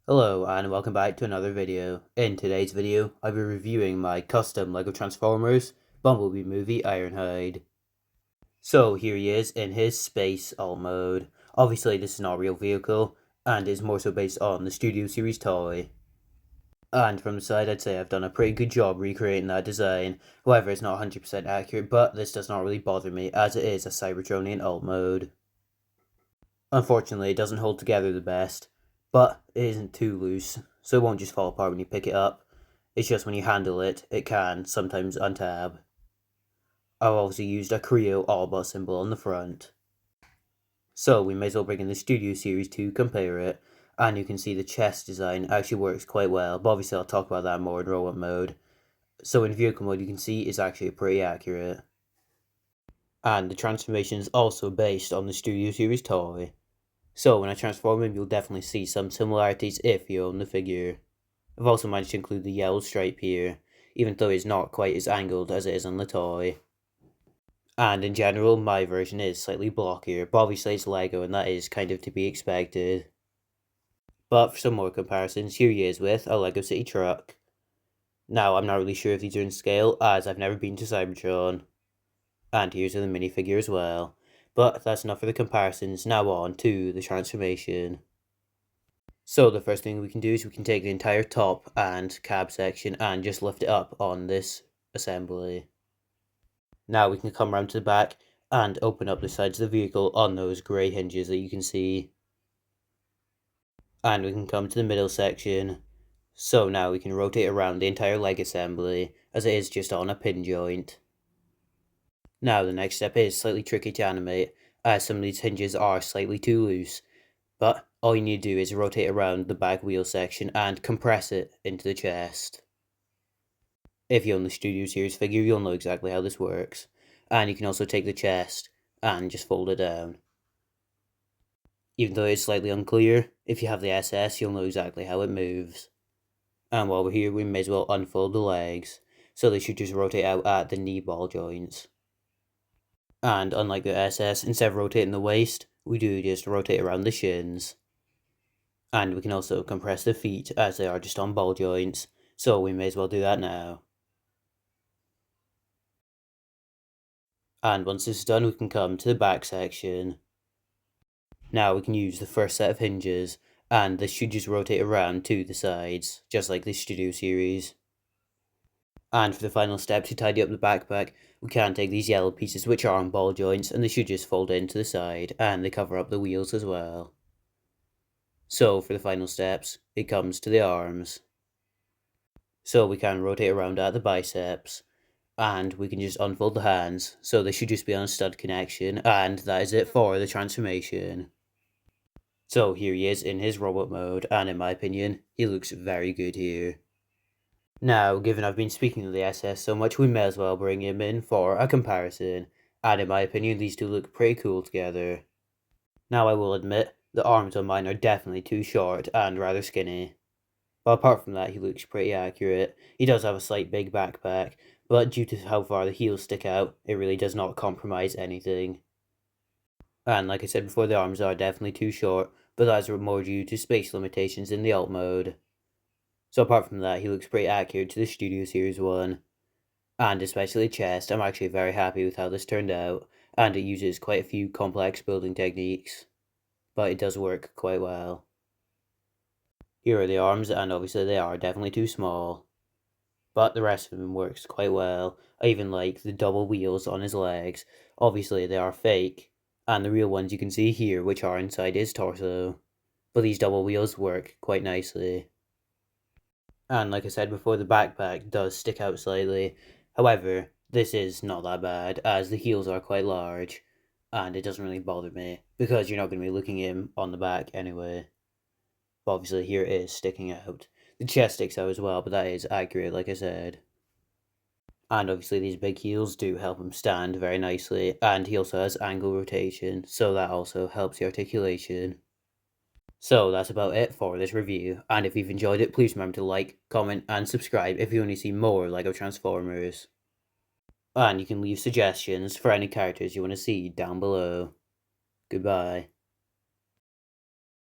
Hello and welcome back to another video. In today's video, I'll be reviewing my custom LEGO Transformers Bumblebee movie Ironhide. So here he is in his space alt mode. Obviously this is not a real vehicle and is more so based on the Studio Series toy. And from the side I'd say I've done a pretty good job recreating that design. However, it's not 100% accurate, but this does not really bother me as it is a Cybertronian alt mode. Unfortunately, it doesn't hold together the best, but it isn't too loose, so it won't just fall apart when you pick it up. It's just when you handle it, it can sometimes untab. I've also used a Creo all-but symbol on the front. So we may as well bring in the Studio Series to compare it, and you can see the chest design actually works quite well, but obviously I'll talk about that more in robot mode. So in vehicle mode you can see it's actually pretty accurate. And the transformation is also based on the Studio Series toy. So when I transform him, you'll definitely see some similarities if you own the figure. I've also managed to include the yellow stripe here, even though it's not quite as angled as it is on the toy. And in general, my version is slightly blockier, but obviously it's LEGO and that is kind of to be expected. But for some more comparisons, here he is with a LEGO City truck. Now, I'm not really sure if these are in scale, as I've never been to Cybertron. And here's the minifigure as well. But that's enough for the comparisons, now on to the transformation. So the first thing we can do is we can take the entire top and cab section and just lift it up on this assembly. Now we can come around to the back and open up the sides of the vehicle on those grey hinges that you can see. And we can come to the middle section. So now we can rotate around the entire leg assembly as it is just on a pin joint. Now the next step is slightly tricky to animate, as some of these hinges are slightly too loose, but all you need to do is rotate around the back wheel section and compress it into the chest. If you own the Studio Series figure, you'll know exactly how this works, and you can also take the chest and just fold it down. Even though it's slightly unclear, if you have the SS, you'll know exactly how it moves. And while we're here, we may as well unfold the legs, so they should just rotate out at the knee ball joints. And unlike the SS, instead of rotating the waist, we do just rotate around the shins. And we can also compress the feet as they are just on ball joints, so we may as well do that now. And once this is done, we can come to the back section. Now we can use the first set of hinges, and this should just rotate around to the sides, just like the Studio Series. And for the final step, to tidy up the backpack, we can take these yellow pieces which are on ball joints, and they should just fold into the side, and they cover up the wheels as well. So for the final steps, it comes to the arms. So we can rotate around at the biceps, and we can just unfold the hands, so they should just be on a stud connection, and that is it for the transformation. So here he is in his robot mode, and in my opinion, he looks very good here. Now, given I've been speaking of the SS so much, we may as well bring him in for a comparison, and in my opinion, these two look pretty cool together. Now, I will admit, the arms on mine are definitely too short and rather skinny. But apart from that, he looks pretty accurate. He does have a slight big backpack, but due to how far the heels stick out, it really does not compromise anything. And like I said before, the arms are definitely too short, but that is more due to space limitations in the alt mode. So apart from that, he looks pretty accurate to the Studio Series one. And especially the chest, I'm actually very happy with how this turned out, and it uses quite a few complex building techniques, but it does work quite well. Here are the arms, and obviously they are definitely too small, but the rest of them works quite well. I even like the double wheels on his legs. Obviously they are fake, and the real ones you can see here, which are inside his torso, but these double wheels work quite nicely. And like I said before, the backpack does stick out slightly. However, this is not that bad, as the heels are quite large, and it doesn't really bother me, because you're not going to be looking at him on the back anyway. But obviously here it is sticking out. The chest sticks out as well, but that is accurate, like I said. And obviously these big heels do help him stand very nicely, and he also has angle rotation, so that also helps the articulation. So that's about it for this review, and if you've enjoyed it, please remember to like, comment, and subscribe if you want to see more LEGO Transformers. And you can leave suggestions for any characters you want to see down below. Goodbye.